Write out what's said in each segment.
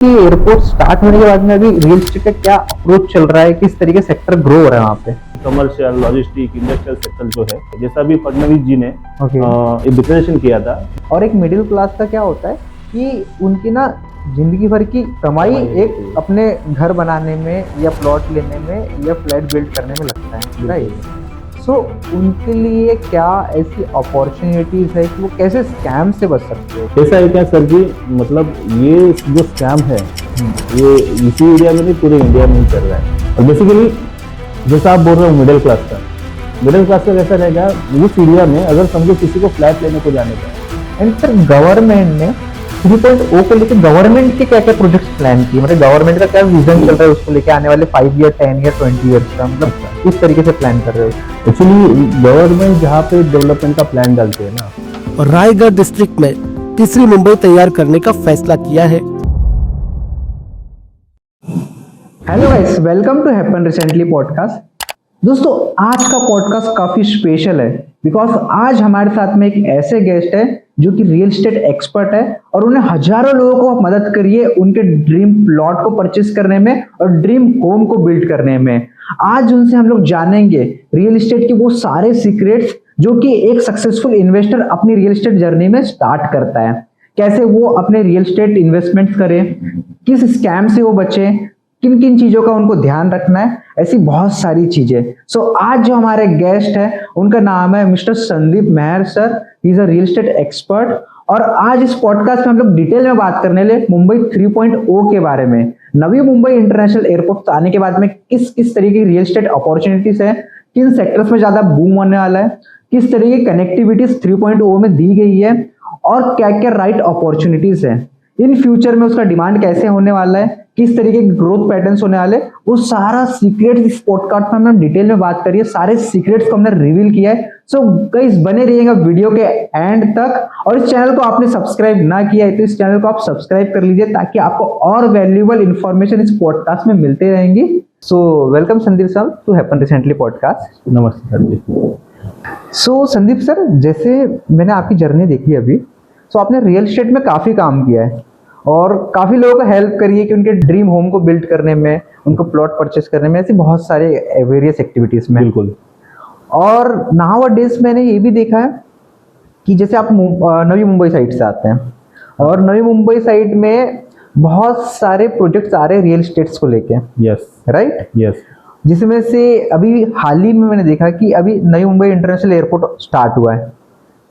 कि airport start होने के बाद में अभी रियल एस्टेट का क्या अप्रोच चल रहा है, किस तरीके से सेक्टर ग्रो हो रहा है वहाँ पे? कमर्शियल, लॉजिस्टिक, इंडस्ट्रियल सेक्टर जो है, जैसा भी फडणवीस जी ने ओके। एक डिक्लेरेशन किया था। और एक मिडिल क्लास का क्या होता है कि उनकी ना जिंदगी भर की कमाई एक अपने घर बनाने में या प्लॉट लेने में या फ्लैट बिल्ड करने में लगता है, राइट? सो उनके लिए क्या ऐसी अपॉर्चुनिटीज है कि वो कैसे स्कैम से बच सकते हैं? ऐसा है क्या सर जी, मतलब ये जो स्कैम है ये इसी एरिया में नहीं, पूरे इंडिया में ही चल रहा है। और बेसिकली जैसा आप बोल रहे हो मिडिल क्लास का कैसा रहेगा, उस एरिया में अगर समझो किसी को फ्लैट लेने को जाने का। एंड सर गवर्नमेंट ने 3.0 को लेकर गवर्नमेंट के क्या क्या प्रोजेक्ट्स प्लान किए, मतलब गवर्नमेंट का क्या विजन चल रहा है उसको लेके आने वाले 5 ईयर, 10 ईयर, 20 ईयर्स का, मतलब इस तरीके से प्लान कर रहे हो? एक्चुअली गवर्नमेंट जहाँ पे डेवलपमेंट का प्लान डालते हैं ना, और रायगढ़ डिस्ट्रिक्ट में तीसरी मुंबई तैयार करने का फैसला किया है। Hello guys, welcome to happen recently podcast. दोस्तों आज का पॉडकास्ट काफी स्पेशल है बिकॉज आज हमारे साथ में एक ऐसे गेस्ट है जो कि रियल एस्टेट एक्सपर्ट है और उन्हें हजारों लोगों को मदद करी है उनके ड्रीम प्लॉट को परचेस करने में और ड्रीम होम को बिल्ड करने में। आज उनसे हम लोग जानेंगे रियल एस्टेट की वो सारे सीक्रेट्स जो कि एक सक्सेसफुल इन्वेस्टर अपनी रियल एस्टेट जर्नी में स्टार्ट करता है। कैसे वो अपने रियल एस्टेट इन्वेस्टमेंट्स करें, किस स्कैम से वो बचे, किन किन चीजों का उनको ध्यान रखना है, ऐसी बहुत सारी चीजें। सो आज जो हमारे गेस्ट है उनका नाम है mister Sandeep Meher sir. He is a real estate expert और आज इस पॉडकास्ट में हम लोग डिटेल में बात करने ले मुंबई 3.0 के बारे में। नवी मुंबई इंटरनेशनल एयरपोर्ट आने के बाद में किस किस तरीके की रियल एस्टेट अपॉर्चुनिटीज है, किन सेक्टर्स में ज्यादा बूम होने वाला है, किस तरीके की कनेक्टिविटीज 3.0 में दी गई है और क्या क्या राइट अपॉर्चुनिटीज है, इन फ्यूचर में उसका डिमांड कैसे होने वाला है, किस तरीके के ग्रोथ पैटर्न्स होने वाले, वो सारा सीक्रेट्स इस पॉडकास्ट में हमने डिटेल में बात करी है। सारे सीक्रेट्स को हमने रिवील किया है। सो गाइस बने रहिएगा वीडियो के एंड तक। और इस चैनल को आपने सब्सक्राइब ना किया है तो इस चैनल को आप सब्सक्राइब कर लीजिए ताकि आपको और वैल्यूएबल इंफॉर्मेशन इस पॉडकास्ट में मिलते रहेंगी। So welcome Sandeep sir to happen recently podcast. नमस्ते sir ji. So Sandeep sir, जैसे मैंने आपकी जर्नी देखी अभी, सो आपने रियल एस्टेट में काफी काम किया है और काफी लोगों को हेल्प करी है कि उनके ड्रीम होम को बिल्ड करने में, उनको प्लॉट परचेस करने में, ऐसी बहुत सारे वेरियस एक्टिविटीज में। बिल्कुल। और नाउ डेज मैंने ये भी देखा है कि जैसे आप नवी मुंबई साइड से आते हैं और नवी मुंबई साइड में बहुत सारे प्रोजेक्ट्स आ रहे हैं रियल एस्टेट्स को लेके। Yes right. यस। जिसमें से अभी हाल ही में मैंने देखा कि अभी नई मुंबई इंटरनेशनल एयरपोर्ट स्टार्ट हुआ है,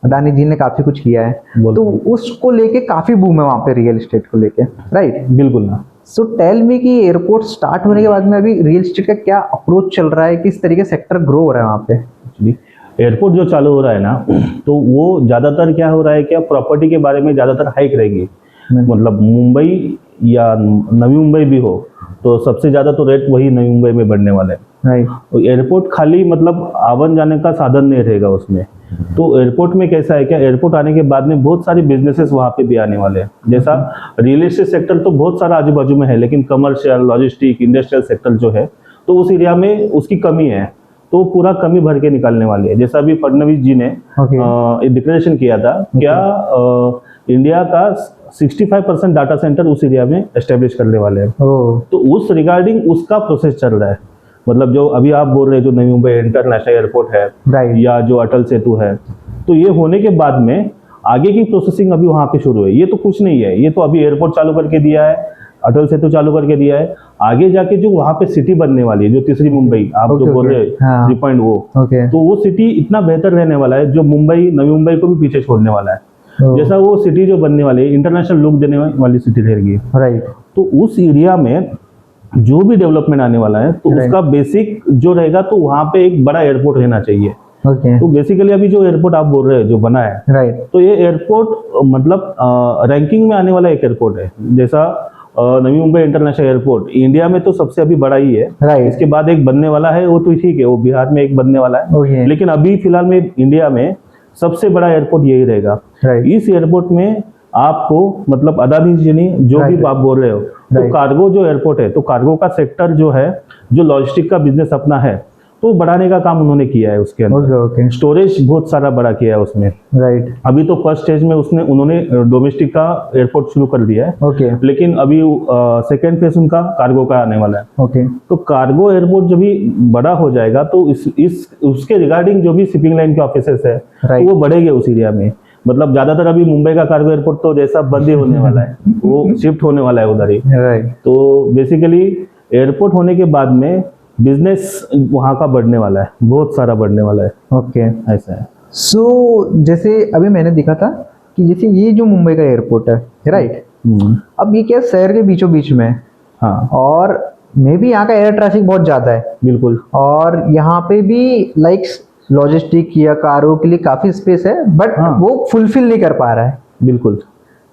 अदानी जी ने काफी कुछ किया है, तो उसको लेके काफी बूम है वहां पे रियल एस्टेट को लेके, राइट? बिल्कुल ना। सो टेल मी कि एयरपोर्ट स्टार्ट होने के बाद में अभी रियल एस्टेट का क्या अप्रोच चल रहा है, किस तरीके से सेक्टर ग्रो हो रहा है वहां पे? एक्चुअली एयरपोर्ट जो चालू हो रहा है ना, तो वो ज्यादातर क्या हो रहा है, क्या प्रॉपर्टी के बारे में ज्यादातर हाइक रहेगी। मतलब मुंबई या नवी मुंबई भी हो तो सबसे ज्यादा तो रेट वही नवी मुंबई में बढ़ने वाला है, राइट? तो एयरपोर्ट खाली मतलब आवन जाने का साधन नहीं रहेगा उसमें। तो एयरपोर्ट में कैसा है, क्या एयरपोर्ट आने के बाद में बहुत सारे बिजनेसेस वहाँ पे भी आने वाले हैं। जैसा रियल एस्टेट सेक्टर तो बहुत सारा आजू बाजू में है, लेकिन कमर्शियल, लॉजिस्टिक, इंडस्ट्रियल सेक्टर जो है तो उस एरिया में उसकी कमी है, तो पूरा कमी भर के निकालने वाली है। जैसा अभी फडणवीस जी ने एक डिक्लेरेशन किया था, क्या इंडिया का 65% डाटा सेंटर उस एरिया में एस्टेब्लिश करने वाले हैं। तो उस रिगार्डिंग उसका प्रोसेस चल रहा है। मतलब जो अभी आप बोल रहे हैं जो नवी मुंबई इंटरनेशनल एयरपोर्ट है, राइट, या जो अटल सेतु है, तो ये होने के बाद में आगे की प्रोसेसिंग अभी वहाँ पे शुरू है। ये तो कुछ नहीं है, ये तो अभी एयरपोर्ट चालू करके दिया है, अटल सेतु चालू करके दिया है। आगे जाके जो वहाँ पे सिटी बनने वाली है, जो तीसरी मुंबई आप जो बोल रहे हैं 3.0, तो वो सिटी इतना बेहतर रहने वाला है जो मुंबई, नवी मुंबई को भी पीछे छोड़ने वाला है। जैसा वो सिटी जो बनने वाली है, इंटरनेशनल लुक देने वाली सिटी रहेगी, राइट? तो उस एरिया में जो भी डेवलपमेंट आने वाला है तो उसका बेसिक जो रहेगा, तो वहाँ पे एक बड़ा एयरपोर्ट रहना चाहिए। तो बेसिकली अभी जो एयरपोर्ट आप बोल रहे हैं जो बना है, राइट, तो ये एयरपोर्ट मतलब रैंकिंग में आने वाला एक एयरपोर्ट है। जैसा Navi Mumbai international airport India में तो सबसे अभी बड़ा ही है, राइट। इसके बाद एक बनने वाला है, वो तो ठीक है, वो बिहार में एक बनने वाला है, लेकिन अभी फिलहाल में इंडिया में सबसे बड़ा एयरपोर्ट यही रहेगा। इस एयरपोर्ट में आपको मतलब अदानी जी ने जो भी आप बोल रहे हो, तो कार्गो जो एयरपोर्ट है, तो कार्गो का सेक्टर जो है, जो लॉजिस्टिक का बिजनेस अपना है, तो बढ़ाने का काम उन्होंने किया है उसके अंदर। ओके स्टोरेज बहुत सारा बड़ा किया है उसमें। राइट अभी तो फर्स्ट स्टेज में उन्होंने डोमेस्टिक का एयरपोर्ट शुरू कर दिया है, ओके लेकिन अभी सेकेंड फेज उनका कार्गो का आने वाला है। ओके तो कार्गो एयरपोर्ट जब भी बड़ा हो जाएगा तो उसके रिगार्डिंग जो भी शिपिंग लाइन के ऑफिसेस है Right. तो वो बढ़ेंगे उस एरिया में। मतलब ज्यादातर अभी मुंबई का कार्गो एयरपोर्ट तो जैसा बंद ही होने वाला है, वो शिफ्ट होने वाला है उधर ही। राइट तो बेसिकली एयरपोर्ट होने के बाद में बिजनेस वहाँ का बढ़ने वाला है, बहुत सारा बढ़ने वाला है, ओके ऐसा है। सो जैसे अभी मैंने देखा था कि जैसे ये जो मुंबई का एयरपोर्ट है राइट, अब ये क्या शहर के बीचों बीच में है हाँ और मे बी यहाँ का एयर ट्रैफिक बहुत ज़्यादा है बिल्कुल। और यहाँ पे भी लाइक लॉजिस्टिक या कारों के लिए काफ़ी स्पेस है बट हाँ। वो फुलफिल नहीं कर पा रहा है। बिल्कुल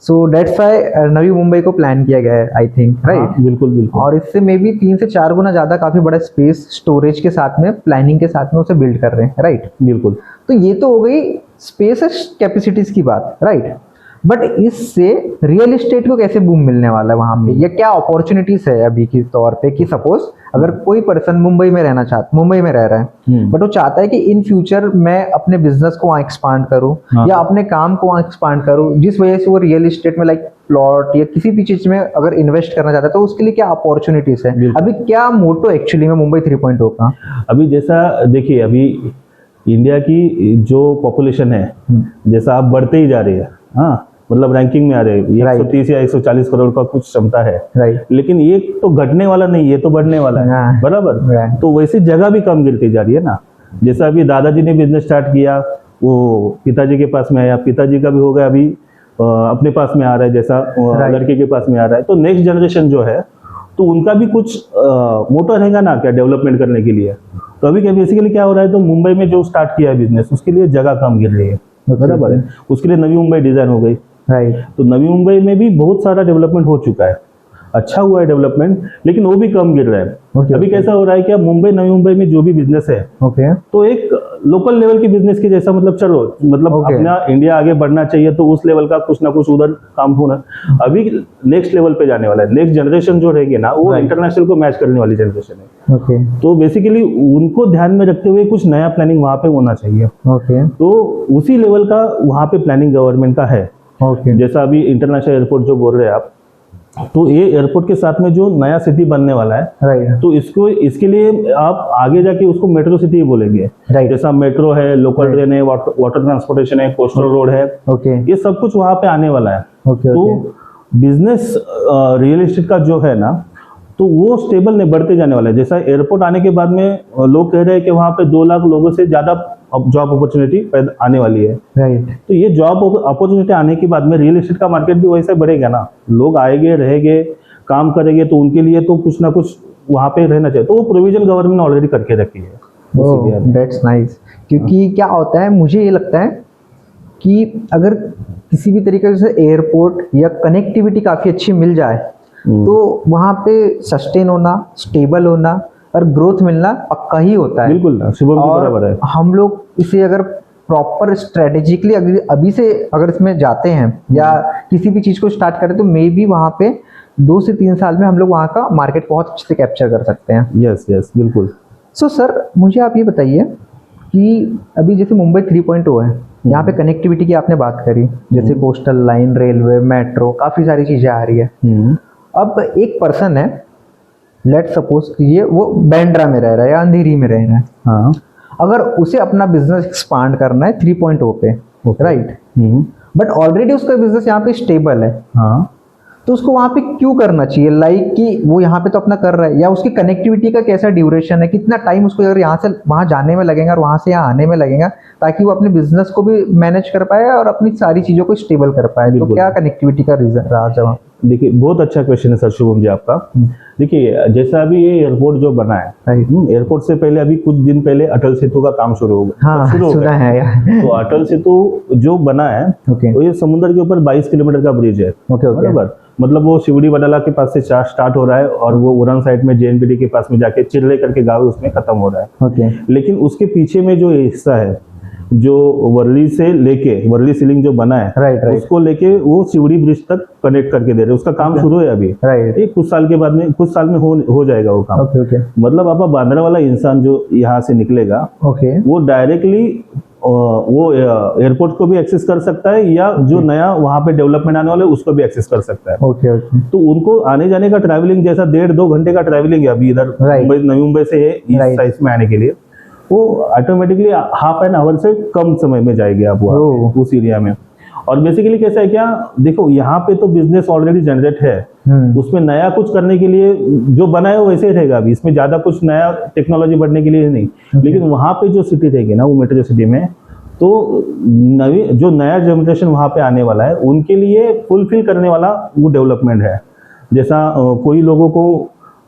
so that's why Navi Mumbai को प्लान किया गया है आई थिंक राइट। हाँ, बिल्कुल बिल्कुल। और इससे मे बी 3 से 4 गुना ज़्यादा काफ़ी बड़ा स्पेस स्टोरेज के साथ में प्लानिंग के साथ में उसे बिल्ड कर रहे हैं राइट। बिल्कुल तो ये तो हो गई स्पेस कैपेसिटीज की बात राइट, बट इससे रियल एस्टेट को कैसे बूम मिलने वाला है वहाँ पे, या क्या अपॉर्चुनिटीज है अभी के तौर पे कि सपोज अगर कोई पर्सन मुंबई में मुंबई में रह रहा है बट वो चाहता है कि इन फ्यूचर मैं अपने बिजनेस को वहाँ एक्सपांड करूँ हाँ। या अपने काम को वहाँ एक्सपांड करूँ, जिस वजह से वो रियल एस्टेट में लाइक प्लॉट या किसी भी चीज में अगर इन्वेस्ट करना चाहता है तो उसके लिए क्या अपॉर्चुनिटीज है, बिल्कुल। अभी क्या मोटो एक्चुअली में मुंबई 3.0 का? अभी जैसा देखिए, अभी इंडिया की जो पॉपुलेशन है जैसा आप बढ़ते ही जा रही है, हाँ मतलब रैंकिंग में आ रहे हैं, Right. 130 या 140 करोड़ का कुछ क्षमता है, राइट लेकिन ये तो घटने वाला नहीं, ये तो बढ़ने वाला है हाँ। बराबर। Right. तो वैसे जगह भी कम गिरती जा रही है ना। जैसा अभी दादाजी ने बिजनेस स्टार्ट किया, वो पिताजी के पास में आया, पिताजी का भी हो गया, अभी अपने पास में आ रहा है, जैसा Right. लड़के के पास में आ रहा है। तो नेक्स्ट जनरेशन जो है तो उनका भी कुछ मोटा रहेगा ना क्या डेवलपमेंट करने के लिए। तो अभी क्या बेसिकली क्या हो रहा है, तो मुंबई में जो स्टार्ट किया है बिजनेस उसके लिए जगह कम गिर रही है बराबर है, उसके लिए नवी मुंबई डिजाइन हो गई। राइट तो नवी मुंबई में भी बहुत सारा डेवलपमेंट हो चुका है, अच्छा हुआ है डेवलपमेंट, लेकिन वो भी कम गिर रहा है। Okay, अभी okay. कैसा हो रहा है कि मुंबई नवी मुंबई में जो भी बिजनेस है ओके तो एक लोकल लेवल की बिजनेस की जैसा, मतलब चलो मतलब Okay. अपना इंडिया आगे बढ़ना चाहिए तो उस लेवल का कुछ ना कुछ उधर काम होना। अभी नेक्स्ट लेवल पे जाने वाला है, नेक्स्ट जनरेशन जो रहेगी ना वो Right. इंटरनेशनल को मैच करने वाली जनरेशन है। ओके तो बेसिकली उनको ध्यान में रखते हुए कुछ नया प्लानिंग वहाँ पे होना चाहिए। ओके तो उसी लेवल का वहाँ पे प्लानिंग गवर्नमेंट का है। ओके जैसा अभी इंटरनेशनल एयरपोर्ट जो बोल रहे हैं आप, तो ये एयरपोर्ट के साथ में जो नया सिटी बनने वाला है राइट तो इसके लिए आप आगे जाके उसको मेट्रो सिटी ही बोलेंगे। राइट जैसा मेट्रो है, लोकल Right. ट्रेन है, वाटर ट्रांसपोर्टेशन है, कोस्टल रोड है, ओके ये सब कुछ वहाँ पे आने वाला है। ओके तो ओके बिजनेस रियल एस्टेट का जो है ना तो वो स्टेबल नहीं बढ़ते जाने वाला है। जैसा एयरपोर्ट आने के बाद में लोग कह रहे हैं कि वहाँ पे 2 लाख लोगों से ज्यादा जॉब अपॉर्चुनिटी आने वाली है। राइट तो ये जॉब अपॉर्चुनिटी आने के बाद में रियल एस्टेट का मार्केट भी वैसे बढ़ेगा ना, लोग आएंगे, रहेंगे, काम करेंगे, तो उनके लिए तो कुछ ना कुछ वहाँ पे रहना चाहिए। तो वो प्रोविजन गवर्नमेंट ने ऑलरेडी करके रखी है। इसीलिए दैट्स नाइस, क्योंकि क्या होता है मुझे ये लगता है कि अगर किसी भी तरीके से एयरपोर्ट या कनेक्टिविटी काफ़ी अच्छी मिल जाए तो वहाँ पे सस्टेन होना, स्टेबल होना और ग्रोथ मिलना पक्का ही होता है। बिल्कुल ना, शुभम जी बराबर है। हम लोग इसे अगर प्रॉपर स्ट्रेटेजिकली अभी से अगर इसमें जाते हैं या किसी भी चीज़ को स्टार्ट करें तो मे बी वहाँ पे 2 से 3 साल में हम लोग वहाँ का मार्केट बहुत अच्छे से कैप्चर कर सकते हैं। यस यस बिल्कुल। सो सर मुझे आप ये बताइए कि अभी जैसे मुंबई 3.0 है, यहाँ पे कनेक्टिविटी की आपने बात करी, जैसे कोस्टल लाइन, रेलवे, मेट्रो, काफ़ी सारी चीज़ें आ रही है। अब एक पर्सन है, लेट सपोज कीजिए वो बैंड्रा में रह रहा है या अंधेरी में रह रहा है, हाँ अगर उसे अपना बिजनेस एक्सपांड करना है 3.0 पे राइट, बट ऑलरेडी उसका बिजनेस यहाँ पे स्टेबल है, हाँ तो उसको वहाँ पे क्यों करना चाहिए? लाइक कि वो यहाँ पे तो अपना कर रहा है, या उसकी कनेक्टिविटी का कैसा ड्यूरेशन है, कितना टाइम उसको अगर यहाँ से वहाँ जाने में लगेगा और वहाँ से यहाँ आने में लगेगा ताकि वो अपने बिजनेस को भी मैनेज कर पाए और अपनी सारी चीज़ों को स्टेबल कर पाए। तो बिल्कुल। क्या कनेक्टिविटी का रीजन रहा जहाँ? देखिए बहुत अच्छा क्वेश्चन है सर शुभम जी आपका। देखिए जैसा अभी ये एयरपोर्ट जो बना है, राइट, एयरपोर्ट से पहले अभी कुछ दिन पहले अटल सेतु का काम शुरू हो गया। हाँ शुरू हो सुना गया। है यार। तो अटल सेतु जो बना है ओके तो ये समुद्र के ऊपर 22 किलोमीटर का ब्रिज है ओके ओके बराबर। मतलब वो शिवड़ी बडाला के पास से स्टार्ट हो रहा है और वो उड़न साइड में JNPT के पास में जाके चिल्ले करके गाँव उसमें खत्म हो रहा है। ओके लेकिन उसके पीछे में जो हिस्सा है जो वर्ली सीलिंग जो बना है, राइट राइट उसको लेके वो शिवड़ी ब्रिज तक कनेक्ट करके दे रहे हैं। उसका काम शुरू है अभी, राइट। ये कुछ साल में हो जाएगा वो काम। ओके ओके मतलब आप बांद्रा वाला इंसान जो यहाँ से निकलेगा ओके वो डायरेक्टली वो एयरपोर्ट को भी एक्सेस कर सकता है, या जो नया वहाँ पे डेवलपमेंट आने वाला है उसको भी एक्सेस कर सकता है। ओके ओके तो उनको आने जाने का ट्रैवलिंग जैसा 1.5-2 घंटे का ट्रैवलिंग है अभी इधर Right. नवी मुंबई से है ईस्ट Right. साइड में आने के लिए, वो ऑटोमेटिकली हाफ एन आवर से कम समय में जाएगी आप वहाँ पे, Oh. उस एरिया में। और बेसिकली कैसा है, क्या देखो यहाँ पे तो बिजनेस ऑलरेडी जनरेट है, उसमें नया कुछ करने के लिए जो बना है वो वैसे ही रहेगा अभी, इसमें ज्यादा कुछ नया टेक्नोलॉजी बढ़ने के लिए नहीं। लेकिन वहाँ पे जो सिटी रहेगी ना, वो मेट्रो सिटी में, तो जो नया जनरेशन वहाँ पे आने वाला है उनके लिए फुलफिल करने वाला वो डेवलपमेंट है। जैसा कोई लोगों को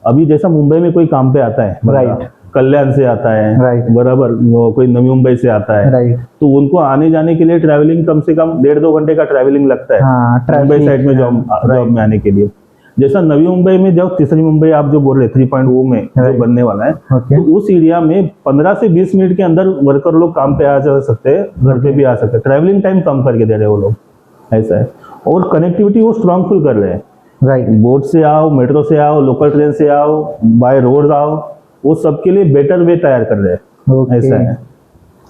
अभी जैसा मुंबई में कोई काम पे आता है, Right. कल्याण से आता है, Right. बराबर, कोई नवी मुंबई से आता है, राइट। तो उनको आने जाने के लिए ट्रैवलिंग कम से कम 1.5-2 घंटे का ट्रैवलिंग लगता है हाँ, मुंबई traffic, साइड में जॉब में आने के लिए। जैसा नवी मुंबई में जब तीसरी मुंबई आप जो बोल रहे 3.0 में जो Right. बनने वाला है, ओके तो उस एरिया में 15 से 20 मिनट के अंदर वर्कर लोग काम पे आ जा सकते हैं, घर पे भी आ सकते हैं, ट्रैवलिंग टाइम कम करके दे रहे हैं वो लोग, ऐसा है। और कनेक्टिविटी वो स्ट्रांगफुल कर रहे हैं, राइट बोट से आओ, मेट्रो से आओ, लोकल ट्रेन से आओ, बाय रोड आओ, वो सबके लिए बेटर वे तैयार कर रहे हैं, ओके ऐसा है।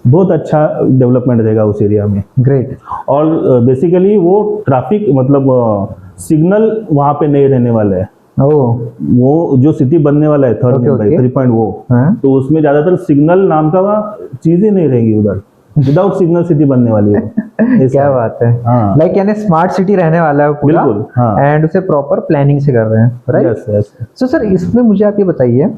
बहुत अच्छा डेवलपमेंट रहेगा उस एरिया में। ग्रेट। और बेसिकली वो ट्रैफिक मतलब सिग्नल वहाँ पे नहीं रहने वाले हैं। ओह वो जो सिटी बनने वाला है थर्ड Okay, मुंबई okay. 3.0, हाँ तो उसमें ज्यादातर सिग्नल नाम का चीज ही नहीं रहेगी उधर, विदाउट सिग्नल सिटी बनने वाली है। ऐसा क्या है। बात है। हाँ। लाइक यानी स्मार्ट सिटी रहने वाला है वो पूरा, बिल्कुल, हाँ। एंड उसे प्रॉपर प्लानिंग से कर रहे हैं, right. Yes yes. So sir इसमें मुझे आप ये बताइए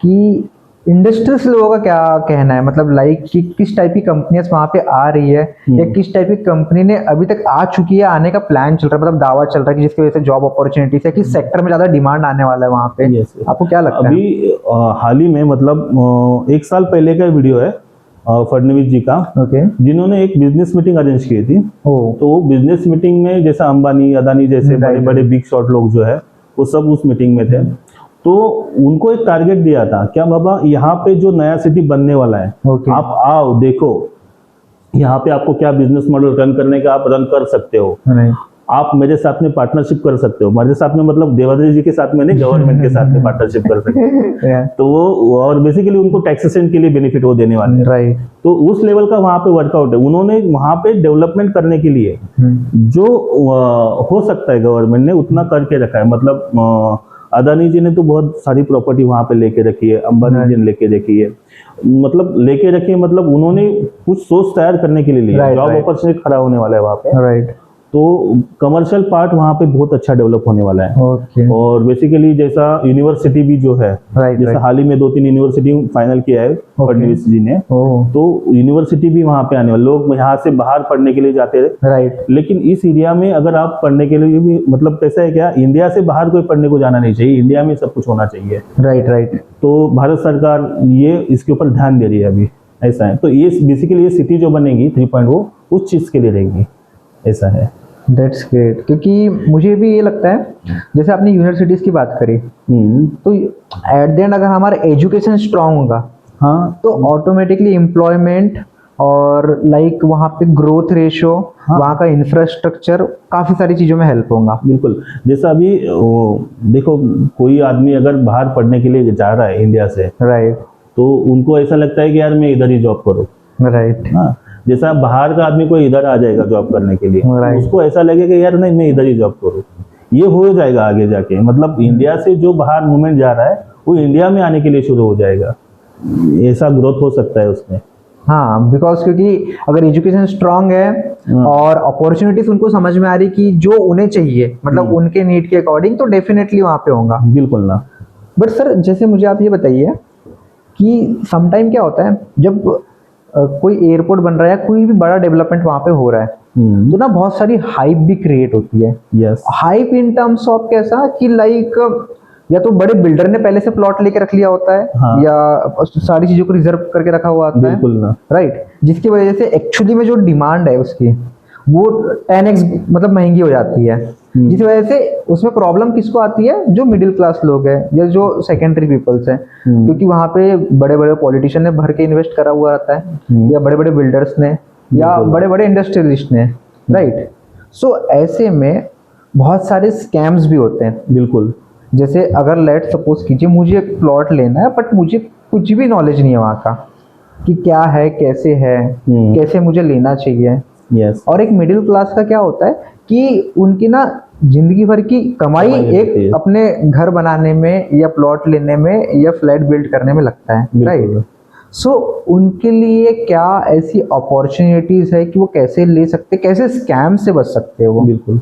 कि इंडस्ट्रियल्स लोगों का क्या कहना है, मतलब लाइक कि किस टाइप की कंपनियां वहाँ पे आ रही है, या किस टाइप की कंपनी ने अभी तक आ चुकी है, आने का प्लान चल रहा है, मतलब दावा चल रहा है कि जिसकी वजह से जॉब अपॉर्चुनिटीज है, किस सेक्टर में ज्यादा डिमांड आने वाला है वहाँ पे। Yes, yes. आपको क्या लगता है? अभी हाल ही में मतलब 1 साल पहले का वीडियो है फडणवीस जी का, ओके। जिन्होंने एक बिजनेस मीटिंग अरेंज की थी। ओ तो वो बिजनेस मीटिंग में जैसा अंबानी, अदानी जैसे Right. बड़े बड़े बिग शॉट लोग जो है वो सब उस मीटिंग में थे। तो उनको एक टारगेट दिया था, क्या बाबा यहाँ पे जो नया सिटी बनने वाला है, ओके। आप आओ देखो, यहाँ पे आपको क्या बिजनेस मॉडल रन करने का आप रन कर सकते हो, नहीं आप मेरे साथ में पार्टनरशिप कर सकते हो। मेरे साथ में मतलब देवादेव जी के साथ में नहीं, गवर्नमेंट के साथ में पार्टनरशिप कर सकते हो। तो वो और बेसिकली उनको टैक्सेशन के लिए बेनिफिट वो देने वाले हैं। राइट। तो उस लेवल का वहाँ पे वर्कआउट है। उन्होंने वहाँ पे डेवलपमेंट करने के लिए जो हो सकता है गवर्नमेंट ने उतना करके रखा है। मतलब अदानी जी ने तो बहुत सारी प्रॉपर्टी वहाँ पे लेके रखी है, अंबानी जी ने लेके रखी है, मतलब लेके रखी है, मतलब उन्होंने कुछ सोच तैयार करने के लिए लिया। Right, job right. अपॉर्चुनिटी खड़ा होने वाला है वहाँ पे, राइट। तो कमर्शियल पार्ट वहाँ पे बहुत अच्छा डेवलप होने वाला है। ओके। और बेसिकली जैसा यूनिवर्सिटी भी जो है, राइट जैसे राइट। हाल ही में 2-3 यूनिवर्सिटी फाइनल किया है फडणवीस जी ने, ओह तो यूनिवर्सिटी भी वहाँ पे आने वाले लोग यहाँ से बाहर पढ़ने के लिए जाते हैं। राइट। लेकिन इस एरिया में अगर आप पढ़ने के लिए भी, मतलब कैसा है, क्या इंडिया से बाहर कोई पढ़ने को जाना नहीं चाहिए, इंडिया में सब कुछ होना चाहिए। Right right. तो भारत सरकार ये इसके ऊपर ध्यान दे रही है अभी, ऐसा है। तो ये बेसिकली ये सिटी जो बनेगी 3.0 उस चीज के लिए रहेगी, ऐसा है। That's great. क्योंकि मुझे भी ये लगता है, जैसे आपने यूनिवर्सिटीज की बात करी, तो एट द एंड अगर हमारा एजुकेशन स्ट्रांग होगा, हाँ, तो ऑटोमेटिकली एम्प्लॉयमेंट और लाइक वहाँ पे ग्रोथ रेशो, हाँ। वहाँ का इंफ्रास्ट्रक्चर, काफी सारी चीजों में हेल्प होगा। बिल्कुल। जैसा अभी देखो, कोई आदमी अगर बाहर पढ़ने के लिए जा रहा है इंडिया से, राइट तो उनको ऐसा लगता है कि यार मैं इधर ही जॉब करूँ। राइट। हाँ, जैसा बाहर का आदमी कोई इधर आ जाएगा जॉब करने के लिए, Right. उसको ऐसा लगेगा यार नहीं मैं इधर ही जॉब करूँ। ये हो जाएगा आगे जाके, मतलब इंडिया से जो बाहर मूवमेंट जा रहा है वो इंडिया में आने के लिए शुरू हो जाएगा। ऐसा ग्रोथ हो सकता है उसमें। हाँ, बिकॉज क्योंकि अगर एजुकेशन स्ट्रांग है और अपॉर्चुनिटीज उनको समझ में आ रही कि जो उन्हें चाहिए, मतलब उनके नीड के अकॉर्डिंग, तो डेफिनेटली वहाँ पे होगा। बिल्कुल ना। बट सर जैसे मुझे आप ये बताइए कि समटाइम क्या होता है, जब कोई एयरपोर्ट बन रहा है या कोई भी बड़ा डेवलपमेंट वहाँ पे हो रहा है, तो ना बहुत सारी हाइप भी क्रिएट होती है। Yes. Hype in terms of कैसा कि लाइक या तो बड़े बिल्डर ने पहले से प्लॉट लेके रख लिया होता है, हाँ। या सारी चीजों को रिजर्व करके रखा हुआ होता है, बिल्कुल ना। राइट, जिसकी वजह से एक्चुअली में जो डिमांड है उसकी वो 10x मतलब महंगी हो जाती है। जिस वजह से उसमें प्रॉब्लम किसको आती है, जो मिडिल क्लास लोग हैं या जो सेकेंडरी पीपल्स हैं, क्योंकि वहाँ पे बड़े बड़े पॉलिटिशियन ने भर के इन्वेस्ट करा हुआ रहता है, या बड़े बड़े बिल्डर्स ने, या बड़े बड़े इंडस्ट्रियलिस्ट ने, राइट। सो ऐसे में बहुत सारे स्कैम्स भी होते हैं। बिल्कुल। जैसे अगर लेट सपोज कीजिए मुझे एक प्लॉट लेना है, बट मुझे कुछ भी नॉलेज नहीं है वहाँ का कि क्या है, कैसे है, कैसे मुझे लेना चाहिए। यस। और एक मिडिल क्लास का क्या होता है कि उनकी ना जिंदगी भर की कमाई एक अपने घर बनाने में या प्लॉट लेने में या फ्लैट बिल्ड करने में लगता है, राइट। सो उनके लिए क्या ऐसी अपॉर्चुनिटीज है कि वो कैसे ले सकते, कैसे स्कैम से बच सकते हैं वो? बिल्कुल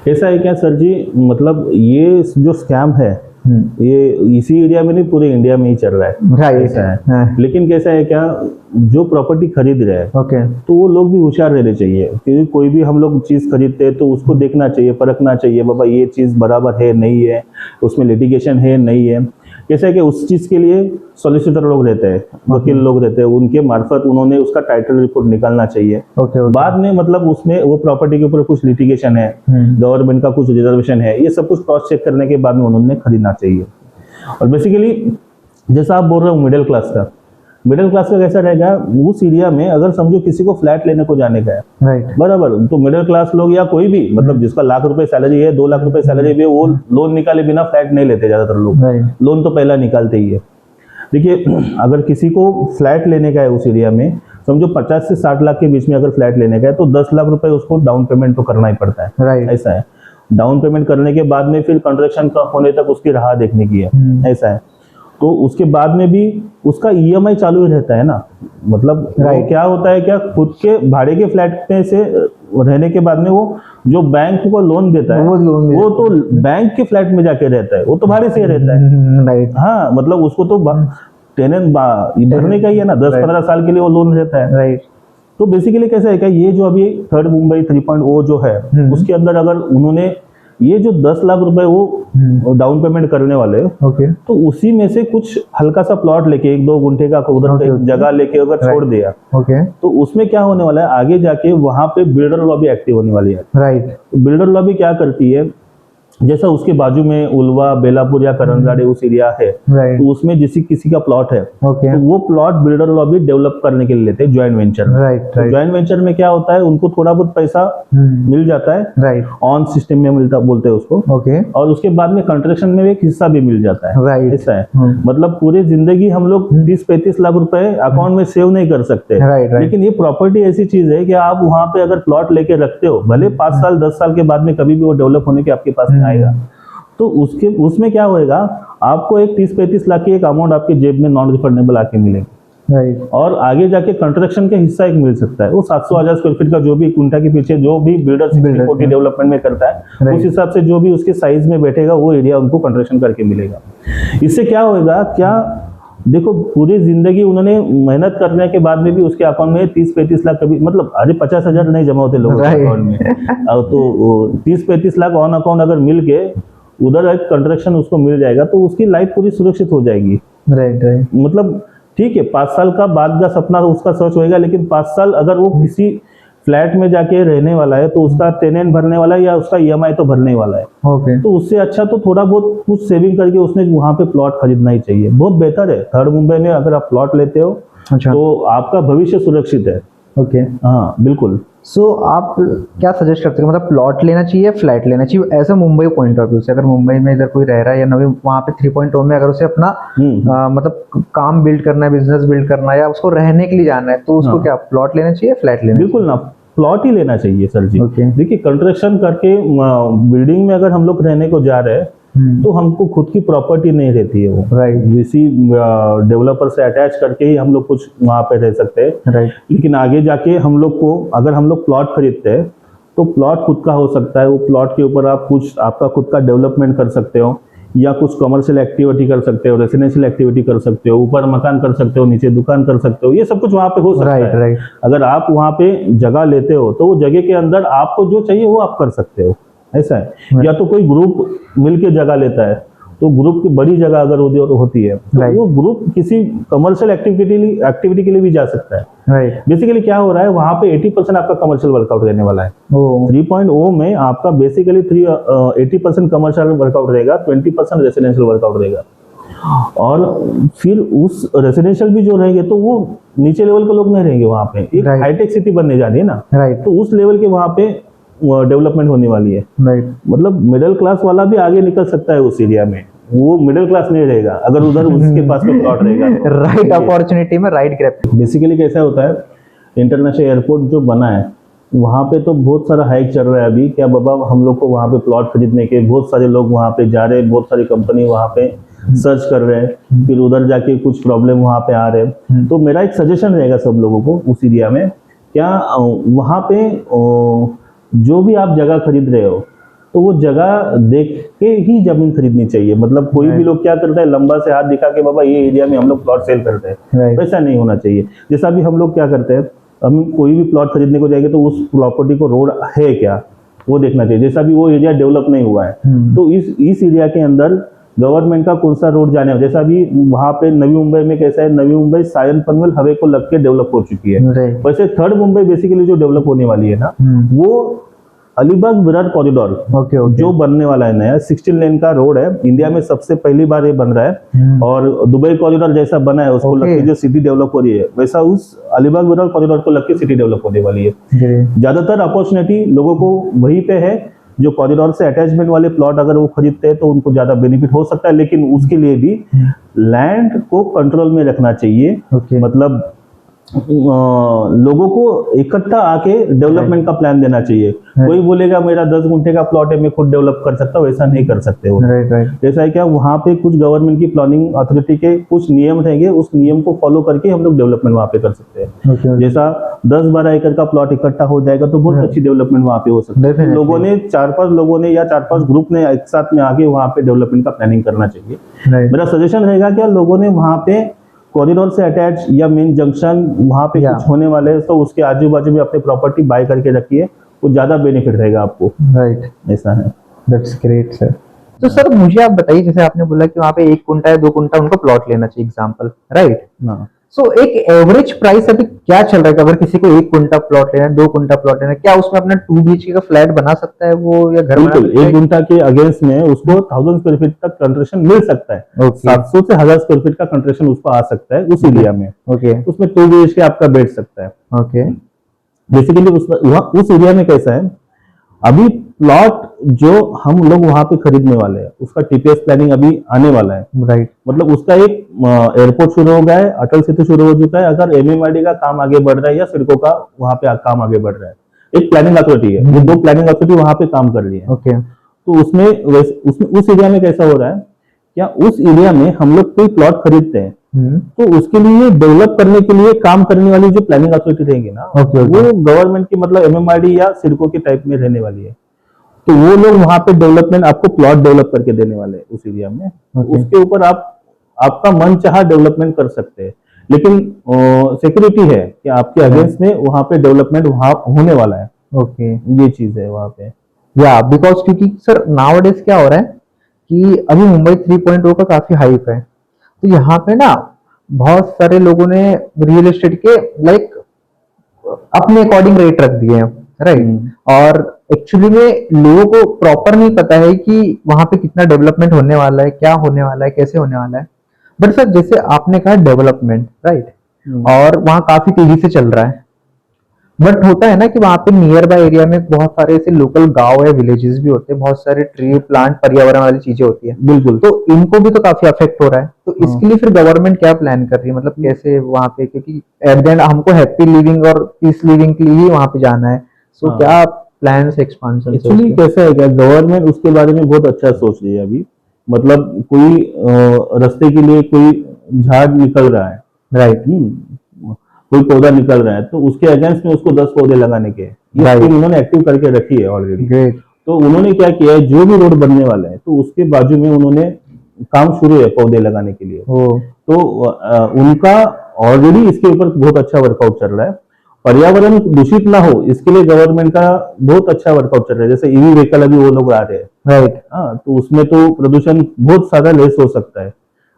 ऐसा है क्या सर जी, मतलब ये जो स्कैम है ये इसी एरिया में नहीं, पूरे इंडिया में ही चल रहा है, राइट। ऐसा है। लेकिन कैसा है क्या, जो प्रॉपर्टी खरीद रहे हैं ओके, तो वो लोग भी होशियार रहने चाहिए, क्योंकि कोई भी हम लोग चीज़ खरीदते हैं तो उसको देखना चाहिए, परखना चाहिए, बाबा ये चीज़ बराबर है नहीं है, उसमें लिटिगेशन है नहीं है। कैसा है कि उस चीज़ के लिए सॉलिसिटर लोग रहते हैं, वकील लोग रहते हैं, उनके मार्फत उन्होंने उसका टाइटल रिपोर्ट निकालना चाहिए। ओके। बाद में मतलब उसमें वो प्रॉपर्टी के ऊपर कुछ लिटिगेशन है, गवर्नमेंट का कुछ रिजर्वेशन है, ये सब कुछ क्रॉस चेक करने के बाद में उन्होंने खरीदना चाहिए। और बेसिकली जैसा आप बोल रहे हो मिडिल क्लास का कैसा रहेगा, उस एरिया में अगर समझो किसी को फ्लैट लेने को जाने का है, राइट, बराबर, तो मिडिल क्लास लोग या कोई भी मतलब जिसका लाख रुपए सैलरी है, 2 लाख रुपए सैलरी भी है, वो लोन निकाले बिना फ्लैट नहीं लेते ज्यादातर लोग, लोन तो पहला निकालते ही है। देखिए अगर किसी को फ्लैट लेने का है उस एरिया में, समझो 50 से 60 लाख के बीच में अगर फ्लैट लेने का है, तो 10 लाख रुपए उसको डाउन पेमेंट तो करना ही पड़ता है, राइट। ऐसा है। डाउन पेमेंट करने के बाद में फिर कंस्ट्रक्शन का होने तक उसकी राह देखने की है, ऐसा है। तो उसके बाद में भी उसका ईएमआई चालू ही रहता है ना, मतलब क्या होता है क्या, खुद के भाड़े के फ्लैट में से रहने के बाद में वो जो बैंक को लोन देता है वो तो बैंक के फ्लैट में जाके रहता है, वो तो भाड़े से रहता है, राइट। हाँ, मतलब उसको तो टेनेंट भरने का ही है ना, 10-15 साल के लिए वो लोन रहता है, राइट। तो बेसिकली कैसा है क्या, ये जो अभी थर्ड मुंबई 3.0 जो है उसके अंदर अगर उन्होंने ये जो 10 लाख रुपए वो डाउन पेमेंट करने वाले, तो उसी में से कुछ हल्का सा प्लॉट लेके 1-2 गुंठे का उधर जगह लेके अगर छोड़ दिया, तो उसमें क्या होने वाला है, आगे जाके वहां पे बिल्डर लॉबी एक्टिव होने वाली है, राइट। बिल्डर लॉबी क्या करती है, जैसा उसके बाजू में उलवा, बेलापुर या करंजाड़े उस एरिया है, तो उसमें किसी का प्लॉट है, तो वो प्लॉट बिल्डर लॉबी डेवलप करने के लिए लेते हैं ज्वाइंट वेंचर में, राइट। ज्वाइंट वेंचर में क्या होता है, उनको थोड़ा बहुत पैसा मिल जाता है, राइट, ऑन सिस्टम में मिलता बोलते हैं उसको, और उसके बाद में कंस्ट्रक्शन में एक हिस्सा भी मिल जाता है, राइट। ऐसा है, मतलब पूरी जिंदगी हम लोग 30-35 लाख रुपए अकाउंट में सेव नहीं कर सकते, लेकिन ये प्रॉपर्टी ऐसी चीज है कि आप वहां पे अगर प्लॉट लेके रखते हो, भले 5 साल 10 साल के बाद में कभी भी वो डेवलप होने के आपके पास आएगा, तो उसमें क्या होएगा, आपको एक 30-35 लाख की एक अमाउंट आपके जेब में नॉन रिफंडेबल आके मिलेगी, राइट। और आगे जाके कंस्ट्रक्शन के हिस्सा एक मिल सकता है, वो 700,000 स्क्वायर फीट का जो भी कुंठा के पीछे जो भी बिल्डर 60-40 डेवलपमेंट में करता है, उस हिसाब से जो भी उसके साइज में बैठेगा वो एरिया उनको कंस्ट्रक्शन करके मिलेगा। इससे क्या होएगा, क्या देखो पूरी जिंदगी उन्होंने मेहनत करने के बाद में भी उसके अकाउंट में 30-35 लाख कभी, मतलब अरे 50,000 नहीं जमा होते लोगों के अकाउंट में, तो 30-35 लाख ऑन अकाउंट अगर मिल के उधर एक कंस्ट्रक्शन उसको मिल जाएगा, तो उसकी लाइफ पूरी सुरक्षित हो जाएगी, राइट। मतलब ठीक है 5 साल का बाद का सपना उसका सच होएगा, लेकिन 5 साल अगर वो किसी फ्लैट में जाके रहने वाला है तो उसका टेनेंट भरने वाला है या उसका ईएमआई तो भरने वाला है, तो उससे अच्छा तो थोड़ा बहुत कुछ सेविंग करके उसने वहां पे प्लॉट खरीदना ही चाहिए, बहुत बेहतर है। थर्ड मुंबई में अगर आप प्लॉट लेते हो तो आपका भविष्य सुरक्षित है, हाँ बिल्कुल। सो आप क्या सजेस्ट करते हो, मतलब प्लॉट लेना चाहिए, फ्लैट लेना चाहिए, ऐसा मुंबई पॉइंट ऑफ व्यू से? अगर मुंबई में इधर कोई रह रहा है या नवी वहाँ पे 3.0 में अगर उसे अपना मतलब काम बिल्ड करना है, बिजनेस बिल्ड करना है, या उसको रहने के लिए जाना है, तो उसको क्या प्लॉट लेना चाहिए, फ्लैट लेना? बिल्कुल ना, प्लॉट ही लेना चाहिए सर जी। देखिए कंस्ट्रक्शन करके बिल्डिंग में अगर हम लोग रहने को जा रहे हैं तो हमको खुद की प्रॉपर्टी नहीं रहती है वो, राइट। किसी डेवलपर से अटैच करके ही हम लोग कुछ वहाँ पे रह सकते हैं, राइट। लेकिन आगे जाके हम लोग को अगर हम लोग प्लॉट खरीदते हैं तो प्लॉट खुद का हो सकता है, वो प्लॉट के ऊपर आप कुछ आपका खुद का डेवलपमेंट कर सकते हो, या कुछ कमर्शियल एक्टिविटी कर सकते हो, रेसिडेंशियल एक्टिविटी कर सकते हो, ऊपर मकान कर सकते हो, नीचे दुकान कर सकते हो, ये सब कुछ वहाँ पे हो सकता है, राइट। अगर आप वहाँ पे जगह लेते हो तो वो जगह के अंदर आपको जो चाहिए वो आप कर सकते हो, ऐसा है। या तो कोई ग्रुप मिलके जगह लेता है, तो ग्रुप की बड़ी जगह अगर होती है तो Right. वो ग्रुप किसी कमर्शियल एक्टिविटी के लिए भी जा सकता है। राइट। बेसिकली क्या हो रहा है, वहां पे 80% आपका कमर्शियल वर्कआउट रहने वाला है। ओ 3.0 में आपका बेसिकली 80% कमर्शियल वर्कआउट रहेगा, 20% रेसिडेंशियल वर्कआउट रहेगा। और फिर उस रेसिडेंशियल भी जो रहेंगे तो वो नीचे लेवल के लोग नहीं रहेंगे वहां पे, एक Right. हाईटेक सिटी बनने जा रही है ना, राइट। तो उस लेवल के वहां पे डेवलपमेंट होने वाली है। राइट। मतलब मिडिल क्लास वाला भी आगे निकल सकता है उस एरिया में, वो मिडिल क्लास नहीं रहेगा अगर उधर उसके पास में प्लॉट रहेगा तो। राइट अपॉर्चुनिटी में राइट ग्रैब। बेसिकली कैसा होता है, इंटरनेशनल एयरपोर्ट जो बना है वहाँ पे तो बहुत सारा हाइक चल रहा है अभी, क्या बाबा हम लोग को वहाँ पे प्लॉट खरीदने के, बहुत सारे लोग वहाँ पे जा रहे हैं, बहुत सारी कंपनी वहाँ पे सर्च कर रहे हैं, फिर उधर जाके कुछ प्रॉब्लम वहाँ पे आ रहे हैं। तो मेरा एक सजेशन रहेगा सब लोगों को उस एरिया में, क्या वहाँ पे जो भी आप जगह खरीद रहे हो तो वो जगह देख के ही जमीन खरीदनी चाहिए। मतलब कोई भी लोग क्या करता है, लंबा से हाथ दिखा के बाबा ये एरिया में हम लोग प्लॉट सेल करते हैं, Right. वैसा नहीं होना चाहिए। जैसा भी हम लोग क्या करते हैं, हम कोई भी प्लॉट खरीदने को जाएंगे तो उस प्रॉपर्टी को रोड है क्या वो देखना चाहिए। जैसा भी वो एरिया डेवलप नहीं हुआ है तो इस एरिया के अंदर गवर्नमेंट का कौन सा रोड जाने है। जैसा भी वहाँ पे नवी मुंबई में कैसा है, नवी मुंबई सायन पनवेल हवे को लग के डेवलप हो चुकी है। राइट। वैसे थर्ड मुंबई बेसिकली जो डेवलप होने वाली है ना, वो Alibag Virar corridor okay okay. जो बनने वाला है नया 16 लेन का रोड है, इंडिया में सबसे पहली बार ये बन रहा है। और दुबई कॉरिडोर जैसा बना है उसको लग के जो सिटी डेवलप हो रही है, वैसा उस अलीबाग विरार कॉरिडोर को लग के सिटी डेवलप होने वाली है। ज्यादातर अपॉर्चुनिटी लोगों को वहीं पे है, जो कॉरिडोर से अटैचमेंट वाले प्लॉट अगर वो खरीदते हैं तो उनको ज्यादा बेनिफिट हो सकता है, लेकिन उसके लिए भी लैंड को कंट्रोल में रखना चाहिए। Okay. मतलब लोगों को इकट्ठा आके डेवलपमेंट का प्लान देना चाहिए। कोई बोलेगा मेरा 10 गुंठे का प्लॉट है मैं खुद डेवलप कर सकता हूँ, ऐसा नहीं कर सकते हो। Right right. ऐसा है क्या, वहाँ पे कुछ गवर्नमेंट की प्लानिंग अथॉरिटी के कुछ नियम रहेंगे, उस नियम को फॉलो करके हम लोग डेवलपमेंट वहाँ पे कर सकते हैं। ओके। जैसा 10-12 एकड़ का प्लॉट इकट्ठा हो जाएगा तो बहुत अच्छी डेवलपमेंट वहाँ पे हो सकती है। Definitely. लोगों ने 4-5 लोगों ने या 4-5 ग्रुप ने एक साथ में आके वहाँ पे डेवलपमेंट का प्लानिंग करना चाहिए। राइट। मेरा सजेशन रहेगा क्या, लोगों ने वहाँ पे कॉरिडोर से अटैच या मेन जंक्शन वहाँ पे कुछ होने वाले हैं तो उसके आजू बाजू में अपने प्रॉपर्टी बाय करके रखिए, वो ज्यादा बेनिफिट रहेगा आपको। राइट। ऐसा है। That's great sir. तो सर मुझे आप बताइए, जैसे आपने बोला कि वहाँ पे 1 कुंटा या 2 कुंटा उनको प्लॉट लेना चाहिए एग्जांपल, राइट? हाँ। सो एक एवरेज प्राइस अभी क्या चल रहा है कि अगर किसी को 1 कुंटा प्लॉट लेना है, 2 कुंटा प्लॉट लेना है, क्या उसमें अपना 2 BHK का फ्लैट बना सकता है वो, या घर बना बिल्कुल, सकता है? 1 गुंठा के अगेंस्ट में उसको 1000 स्क्वायर फीट तक कंस्ट्रक्शन मिल सकता है। Okay. 700 से 1000 स्क्वायर फीट का कंस्ट्रक्शन उसको आ सकता है उस एरिया में। ओके उसमें 2 BHK आपका बैठ सकता है। ओके। बेसिकली उस एरिया में कैसा है, अभी प्लॉट जो हम लोग वहां पे खरीदने वाले हैं उसका टीपीएस प्लानिंग अभी आने वाला है। राइट। मतलब उसका एक एयरपोर्ट शुरू हो गया है, अटल सेतु शुरू हो चुका है, अगर एमएमआरडी का काम आगे बढ़ रहा है या सिडको का वहां पे काम आगे बढ़ रहा है, एक प्लानिंग अथॉरिटी है, ये 2 प्लानिंग अथॉरिटी वहां पे काम कर रही है। ओके। तो उसमें उस एरिया में कैसा हो रहा है, क्या उस एरिया में हम लोग कोई प्लॉट खरीदते हैं तो उसके लिए डेवलप करने के लिए काम करने वाली जो प्लानिंग अथॉरिटी रहेंगी ना, वो गवर्नमेंट की मतलब एमएमआरडी या सिडको के टाइप में रहने वाली है। तो वो लोग वहां पे डेवलपमेंट आपको प्लॉट डेवलप करके देने वाले हैं उस एरिया में। उसके ऊपर आपका मन चाहा डेवलपमेंट कर सकते हैं, लेकिन सिक्योरिटी है कि आपके अगेंस्ट में वहां पे डेवलपमेंट वहां होने वाला है। ओके। ये चीज है वहां पे। या बिकॉज क्योंकि सर नाउअडेज क्या हो रहा है कि अभी मुंबई 3.0 का काफी हाइप है, तो यहाँ पे ना बहुत सारे लोगों ने रियल एस्टेट के लाइक अपने अकॉर्डिंग रेट रख दिए हैं, राइट? और एक्चुअली में लोगों को प्रॉपर नहीं पता है कि वहां पे कितना डेवलपमेंट होने वाला है, क्या होने वाला है, कैसे होने वाला है। बट सर जैसे आपने कहा डेवलपमेंट, राइट, और वहाँ काफी तेजी से चल रहा है, बट होता है ना कि वहाँ पे नियर बाय एरिया में बहुत सारे ऐसे लोकल गांव या विलेजेस भी होते हैं, बहुत सारे ट्री प्लांट पर्यावरण वाली चीजें होती है, बिल्कुल। तो इनको भी तो काफी अफेक्ट हो रहा है। तो इसके लिए फिर गवर्नमेंट क्या प्लान कर रही है, मतलब कैसे वहाँ पे, क्योंकि एट द एंड हमको हैप्पी लिविंग और पीस लिविंग के लिए ही वहाँ पे जाना है। सो क्या प्लान एक्सपांशन? एक्चुअली कैसा है क्या, गवर्नमेंट उसके बारे में बहुत अच्छा सोच रही है अभी। मतलब कोई रास्ते के लिए कोई झाड़ निकल रहा है, राइट, कोई पौधा निकल रहा है, तो उसके अगेंस्ट में उसको 10 पौधे लगाने के ये स्कीम उन्होंने एक्टिव करके रखी है ऑलरेडी। तो उन्होंने क्या किया है, जो भी रोड बनने वाला है तो उसके बाजू में उन्होंने काम शुरू है पौधे लगाने के लिए। तो उनका ऑलरेडी इसके ऊपर बहुत अच्छा वर्कआउट चल रहा है। पर्यावरण दूषित ना हो इसके लिए गवर्नमेंट का बहुत अच्छा वर्कआउट चल रहा है। जैसे ईवी व्हीकल अभी वो लोग आ रहे हैं, राइट। हाँ, तो उसमें तो प्रदूषण बहुत ज्यादा लेस हो सकता है।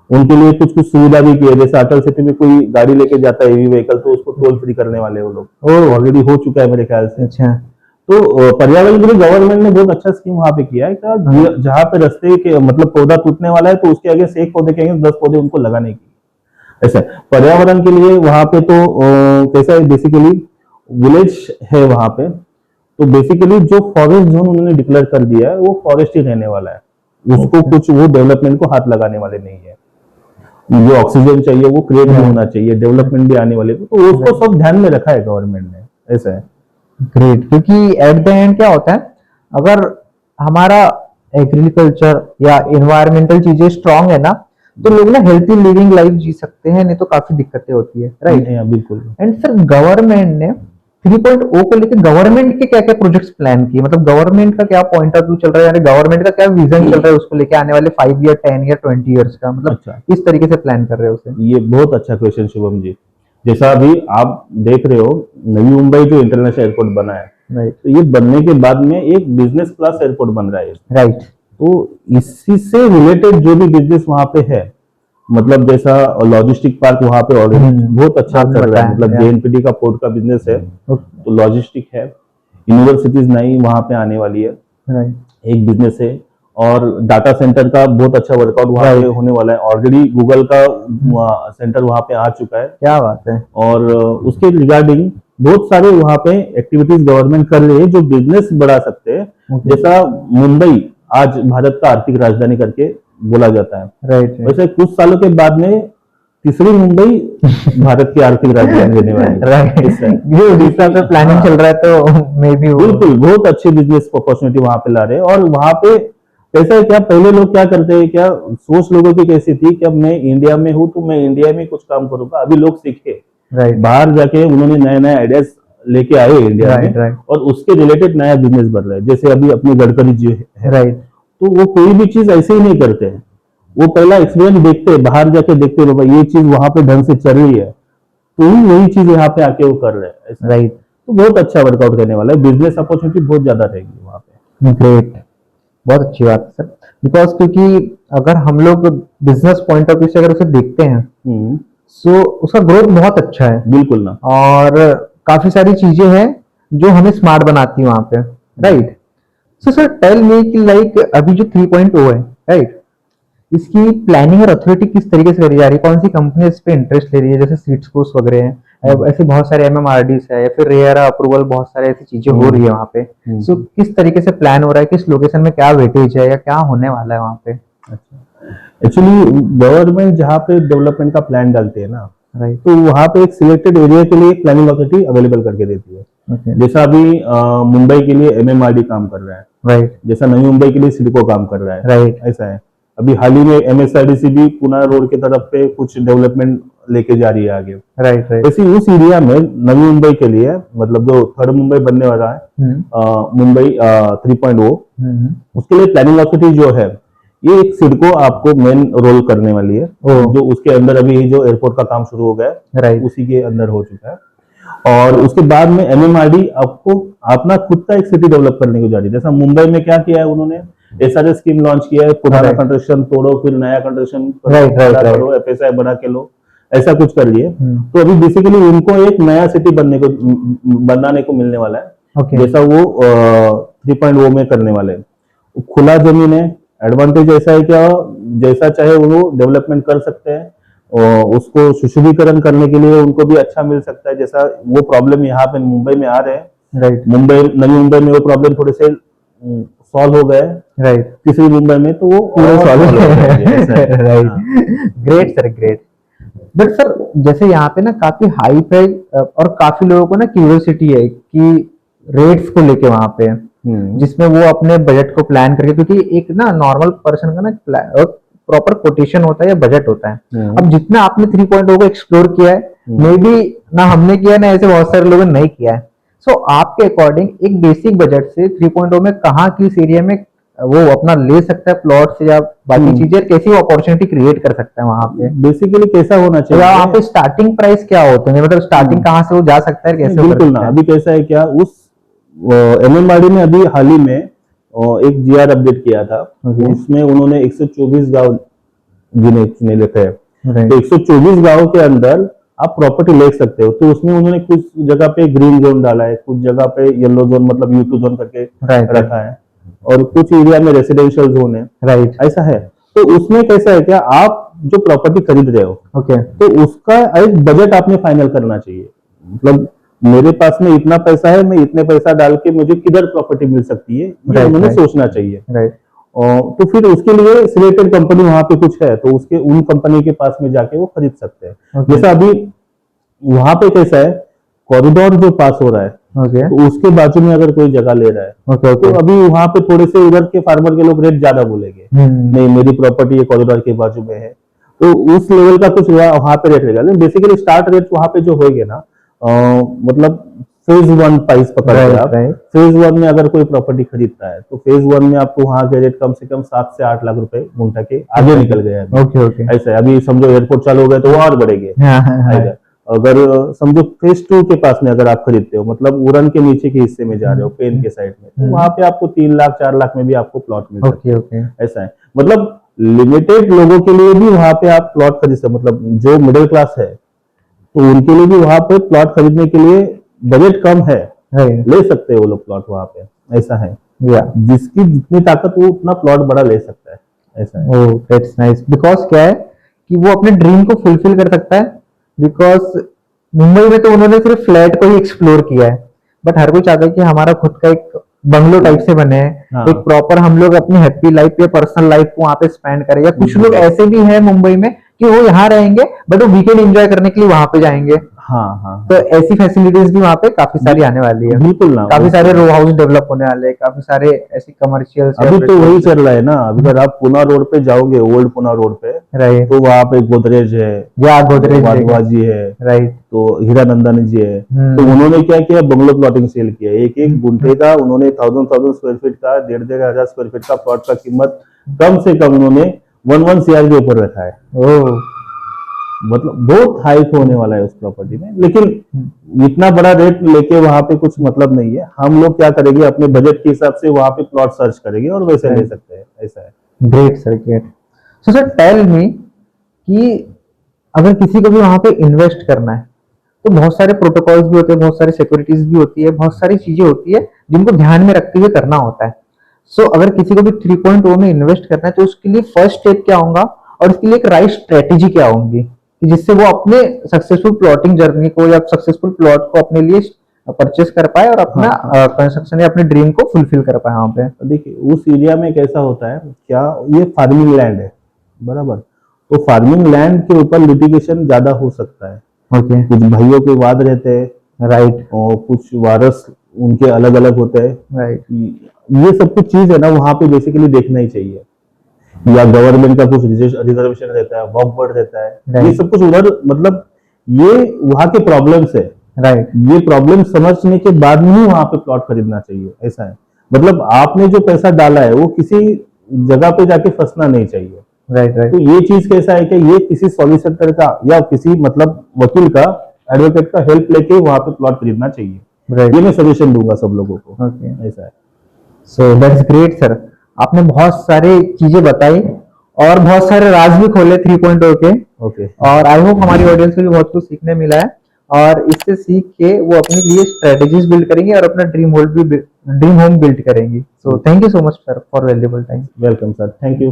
उनके लिए कुछ कुछ सुविधा भी की है, जैसे अटल सिटी में कोई गाड़ी लेके जाता है ईवी व्हीकल, तो उसको टोल फ्री करने वाले वो लोग ऑलरेडी हो चुका है मेरे ख्याल से। अच्छा। तो पर्यावरण के लिए गवर्नमेंट ने बहुत अच्छा स्कीम वहां पे किया है कि जहाँ पे रास्ते के मतलब पौधा टूटने वाला है तो उसके आगे से एक पौधे के आगे 10 पौधे उनको लगाने की, ऐसा पर्यावरण के लिए वहां पे। तो कैसा है, बेसिकली विलेज है वहां पे, तो बेसिकली जो फॉरेस्ट जोन उन्होंने डिक्लेयर कर दिया है वो फॉरेस्ट ही रहने वाला है, उसको कुछ वो डेवलपमेंट को हाथ लगाने वाले नहीं है। जो ऑक्सीजन चाहिए वो क्रिएट भी होना चाहिए, डेवलपमेंट भी आने वाले, तो उसको सब ध्यान में रखा है गवर्नमेंट ने, ऐसा है। ग्रेट, क्योंकि एट द एंड क्या होता है, अगर हमारा एग्रीकल्चर या इन्वायरमेंटल चीजें स्ट्रांग है ना, तो लोग ना हेल्थी लिविंग लाइफ जी सकते हैं, नहीं तो काफी दिक्कतें होती है, राइट। बिल्कुल। एंड सर गवर्नमेंट ने 3.0 को लेकर गवर्नमेंट के क्या क्या प्रोजेक्ट्स प्लान किए, मतलब गवर्नमेंट का क्या पॉइंट ऑफ व्यू चल रहा है, यानी गवर्नमेंट का क्या विजन चल रहा है उसको लेके आने वाले 5 ईयर 10 ईयर 20 ईयर्स का, मतलब अच्छा, किस तरीके से प्लान कर रहे हो उसे? ये बहुत अच्छा क्वेश्चन शुभम जी। जैसा अभी आप देख रहे हो, नवी मुंबई जो इंटरनेशनल एयरपोर्ट बना है, राइट। तो ये बनने के बाद में एक बिजनेस क्लास एयरपोर्ट बन रहा है, राइट। तो इसी से रिलेटेड जो भी बिजनेस वहां पे है, मतलब जैसा लॉजिस्टिक पार्क वहां पे ऑलरेडी बहुत अच्छा चल रहा है, मतलब जेएनपीटी का पोर्ट का बिजनेस है, तो लॉजिस्टिक है, यूनिवर्सिटीज नई वहां पे आने वाली है, एक बिजनेस है, और डाटा सेंटर का बहुत अच्छा वर्कआउट वहां पे होने वाला है, ऑलरेडी गूगल का सेंटर वहां पे आ चुका है। क्या बात है। और उसके रिगार्डिंग बहुत सारे वहां पे एक्टिविटीज गवर्नमेंट कर रही है जो बिजनेस बढ़ा सकते हैं। जैसा मुंबई आज भारत का आर्थिक राजधानी करके बोला जाता है, राइट। वैसे कुछ सालों के बाद में तीसरी मुंबई भारत की आर्थिक राजधानी रहने वाली है। राइट। ये उड़ीसा पे प्लानिंग चल रहा है, तो मे बी बिल्कुल बहुत अच्छी बिजनेस अपॉर्चुनिटी वहां पे ला रहे हैं। और वहां पे कैसा है, क्या पहले लोग क्या करते हैं, क्या सोच लोगों की कैसी थी कि अब मैं इंडिया में हूं तो मैं इंडिया में कुछ काम करूंगा, अभी लोग सीखे, बाहर जाके उन्होंने नए नए आइडियाज लेके आए इंडिया में, और उसके रिलेटेड नया बिजनेस बढ़ रहा है। जैसे अभी अपनी गडकरी जी है, तो वो कोई भी चीज ऐसे ही नहीं करते हैं, वो पहला एक्सपीरियंस देखते हैं, बाहर जाके देखते हैं, बाबा ये चीज वहां पे ढंग से चल रही है, तो वही चीज यहाँ पे आके वो कर रहे हैं, राइट। तो बहुत अच्छा वर्कआउट करने वाला है, बिजनेस अपॉर्चुनिटी बहुत ज्यादा रहेगी वहां पे। ग्रेट, बहुत अच्छी बात है सर, बिकॉज क्योंकि अगर हम लोग बिजनेस पॉइंट ऑफ व्यू से अगर उसे देखते हैं, सो उसका ग्रोथ बहुत अच्छा है। बिल्कुल ना, और काफी सारी चीजें हैं जो हमें स्मार्ट बनाती है वहां पे, right. So sir tell me कि लाइक अभी जो 3.0 है, राइट, इसकी प्लानिंग और अथॉरिटी किस तरीके से करी जा रही है, कौन सी कंपनी इस पे इंटरेस्ट ले रही है, जैसे सीड्सकोर्स वगैरह हैं, ऐसे बहुत सारे एमएमआरडीज है, या फिर रेरा अप्रूवल, बहुत सारे ऐसी चीजें हो रही है वहाँ पे। सो किस तरीके से प्लान हो रहा है, किस लोकेशन में क्या वेटेज है या क्या होने वाला है वहाँ पे? एक्चुअली गवर्नमेंट जहाँ पे डेवलपमेंट का प्लान डालती है ना, राइट, तो वहाँ पे एक सिलेक्टेड एरिया के लिए प्लानिंग अथॉरिटी अवेलेबल करके देती है। जैसा अभी मुंबई के लिए एमएमआरडी काम कर रहा है, राइट, जैसा नवी मुंबई के लिए सिडको काम कर रहा है, राइट, ऐसा है। अभी हाल ही में एमएसआरडीसी भी पुणे रोड की तरफ पे कुछ डेवलपमेंट लेके जा रही है आगे, राइट, राइट। ऐसे उस एरिया में नवी मुंबई के लिए, मतलब जो थर्ड मुंबई बनने वाला है, मुंबई 3.0, उसके लिए प्लानिंग अथॉरिटी जो है, ये एक सिडको आपको मेन रोल करने वाली है, जो उसके अंदर अभी जो एयरपोर्ट का काम शुरू हो गया है, राइट, उसी के अंदर हो चुका है। और उसके बाद में एमएमआरडी आपको अपना खुद का एक सिटी डेवलप करने को जा रही है। जैसा मुंबई में क्या किया है उन्होंने, एसआरएस स्कीम लॉन्च किया है, पुराना कंस्ट्रक्शन तोड़ो फिर नया कंस्ट्रक्शन करो, एफएसआई बना के लो, ऐसा कुछ कर लिए। तो अभी बेसिकली उनको एक नया सिटी बनाने को मिलने वाला है, जैसा वो 3.0 में करने वाले हैं। खुला जमीन है, एडवांटेज ऐसा है क्या, जैसा चाहे वो डेवलपमेंट कर सकते हैं, और उसको सुशोभीकरण करने के लिए उनको भी अच्छा मिल सकता है। जैसा वो प्रॉब्लम यहाँ पे मुंबई में आ रहे हैं, राइट, नवी मुंबई में वो प्रॉब्लम थोड़े से सॉल्व हो गए, राइट, तीसरी मुंबई में तो वो पूरे सॉल्व हो गए, right. Great sir, great. But sir जैसे यहाँ पे ना काफी हाइप है और काफी लोगों को ना क्यूरियोसिटी है कि रेट्स को लेके वहां पे, जिसमें वो अपने बजट को प्लान करके, क्योंकि एक ना नॉर्मल पर्सन का ना प्रॉपर कोटेशन होता है या बजट होता है। अब जितना आपने 3.0 को एक्सप्लोर किया है, मे बी ना हमने किया ना ऐसे बहुत सारे लोगों ने नहीं किया है। सो आपके अकॉर्डिंग एक बेसिक बजट से 3.0 में कहाँ किस एरिया में वो अपना ले सकता है प्लॉट्स या बाकी चीजें, कैसी अपॉर्चुनिटी क्रिएट कर सकता है वहां पे? बेसिकली कैसा होना चाहिए, वहाँ पे स्टार्टिंग प्राइस क्या होते हैं, मतलब स्टार्टिंग कहाँ से वो जा सकता है, कैसे? बिल्कुल ना, अभी कैसा है क्या, उस एमएमआरडी में अभी हाल ही में एक जीआर अपडेट किया था। Okay. उसमें उन्होंने 124 गांव गिने चुने लिखे हैं। Right. तो 124 गांव के अंदर आप प्रॉपर्टी ले सकते हो। तो उसमें उन्होंने कुछ जगह पे ग्रीन जोन डाला है, कुछ जगह पे येलो जोन मतलब U2 जोन करके Right. रखा है, और कुछ एरिया में रेसिडेंशियल जोन है। राइट। ऐसा है। तो उसमें कैसा है, क्या आप जो प्रॉपर्टी खरीद रहे हो ओके। तो उसका एक बजट आपने फाइनल करना चाहिए। मतलब मेरे पास में इतना पैसा है, मैं इतने पैसा डाल के मुझे किधर प्रॉपर्टी मिल सकती है, ये Right, उन्होंने right. सोचना चाहिए। राइट। तो फिर उसके लिए सिलेक्टेड कंपनी वहां पे कुछ है तो उसके उन कंपनी के पास में जाके वो खरीद सकते हैं। Okay. जैसा अभी वहां पे कैसा है, कॉरिडोर जो पास हो रहा है ओके। तो उसके बाजू में अगर कोई जगह ले रहा है ओके। तो ओके। अभी वहां पे थोड़े से उधर के फार्मर के लोग रेट ज्यादा बोलेंगे, नहीं मेरी प्रॉपर्टी ये कॉरिडोर के बाजू में है, तो उस लेवल का कुछ वहां पे रेट रहेगा। लेकिन बेसिकली स्टार्ट रेट वहां पे जो होंगे ना, मतलब फेज 1 प्राइस पकड़ के Right, आप right. फेज 1 में अगर कोई प्रॉपर्टी खरीदता है तो फेज 1 में आपको वहां के रेट कम से कम 7 से 8 लाख रुपए गुंठा के आगे निकल गए हैं। ओके। ओके। ऐसा है। अभी समझो एयरपोर्ट चालू हो गए तो वो और बढ़ेंगे। हाँ हाँ हाँ। आएगा। अगर समझो फेज 2 के पास में अगर आप खरीदते हो, मतलब उड़न के नीचे के हिस्से में जा रहे हो, पेन के साइड में, तो वहां पे आपको 3 लाख 4 लाख में भी आपको प्लॉट मिल सकता ओके। है। ओके। ऐसा है। मतलब लिमिटेड लोगों के लिए भी वहां पे आप प्लॉट खरीद सकते, मतलब जो मिडिल क्लास है तो उनके लिए भी वहां पे प्लॉट खरीदने के लिए बजट कम है, राइट। ले सकते हैं वो लोग प्लॉट वहां पे। ऐसा है। या। जिसकी जितनी ताकत वो उतना प्लॉट बड़ा ले सकता है। ऐसा है। Oh that's nice. बिकॉज क्या है कि वो अपने ड्रीम को फुलफिल कर सकता है। बिकॉज मुंबई में तो उन्होंने सिर्फ फ्लैट को ही एक्सप्लोर किया है, बट हर कोई चाहता है कि हमारा खुद का एक बंगलो टाइप से बने, हाँ। एक प्रॉपर हम लोग अपनी हैप्पी लाइफ या पर्सनल लाइफ को वहां पे स्पेंड करें। या कुछ लोग ऐसे भी हैं मुंबई में कि वो यहाँ रहेंगे बट वो वीकेंड एंजॉय करने के लिए वहां पे जाएंगे। हाँ हाँ तो ऐसी फैसिलिटीज भी वहां पे काफी सारी आने वाली है। बिल्कुल ना। काफी सारे रो हाउस डेवलप होने वाले हैं, काफी सारे ऐसे कमर्शियल। अभी तो वही चल रहा है ना। अगर आप पुना रोड पे जाओगे, ओल्ड पुना रोड पे, राइट। तो वहां पे गोदरेज है, या गोदरेज वाधवा जी है, राइट। तो हीरानंदन जी है। तो उन्होंने क्या किया, बंगलो प्लॉटिंग सेल किया। एक एक गुंठे का उन्होंने 1000 स्क्वायर फीट का, 1,500 स्क्वायर फीट का प्लॉट का कीमत कम से कम उन्होंने 1 CR के ऊपर रखा है। ओह। मतलब बहुत हाइक होने वाला है उस प्रॉपर्टी में। लेकिन इतना बड़ा रेट लेके वहां पे कुछ मतलब नहीं है। हम लोग क्या करेंगे, अपने बजट के हिसाब से वहां पे प्लॉट सर्च करेंगे और वैसे ले सकते हैं। ऐसा है। Great sir, great. So sir tell me कि अगर किसी को भी वहां पे इन्वेस्ट करना है तो बहुत सारे प्रोटोकॉल्स भी होते हैं, बहुत सारी सिक्योरिटीज भी होती है, बहुत सारी चीजें होती है जिनको ध्यान में रखते हुए करना होता है। सो अगर किसी को भी 3.0 में इन्वेस्ट करना है तो उसके लिए फर्स्ट स्टेप क्या होगा और उसके लिए एक राइट स्ट्रेटेजी क्या होगी कि जिससे वो अपने सक्सेसफुल प्लॉटिंग जर्नी को या सक्सेसफुल प्लॉट को अपने लिए परचेस कर पाए और अपना कंस्ट्रक्शन या अपने ड्रीम को फुलफिल कर पाए वहां पे। तो देखिए उस एरिया में कैसा होता है, क्या ये फार्मिंग लैंड है, बराबर। तो फार्मिंग लैंड के ऊपर लिटिगेशन ज्यादा हो सकता है। ओके। कुछ भाइयों के वाद रहते हैं, राइट। और कुछ वारस उनके अलग अलग होते हैं। राइट। ये सब कुछ चीज है ना, वहां पे बेसिकली देखना ही चाहिए। या गवर्नमेंट का कुछ रिजर्वेशन रहता है, वक्फ बोर्ड रहता है, ये Right. सब कुछ उधर, मतलब ये वहां के प्रॉब्लम्स है। राइट। ये प्रॉब्लम समझने के बाद में ही वहां पे प्लॉट खरीदना चाहिए। ऐसा है। मतलब आपने जो पैसा डाला है वो किसी जगह पे जाके फंसना नहीं चाहिए। राइट। राइट। तो ये चीज कैसा है कि ये किसी सॉलिसिटर का या किसी मतलब वकील का, एडवोकेट का हेल्प लेके वहां पे प्लॉट खरीदना चाहिए। राइट। ये मैं सजेशन दूंगा सब लोगों को। ओके। ऐसा है। So that's great sir. आपने बहुत सारी चीजें बताई और बहुत सारे राज भी खोले 3.0 के। ओके। और आई होप हमारी ऑडियंस को भी बहुत कुछ सीखने मिला है और इससे सीख के वो अपने लिए स्ट्रेटेजीज बिल्ड करेंगे और अपना ड्रीम होम बिल्ड करेंगे। So thank you so much sir for valuable time. Welcome sir, thank you.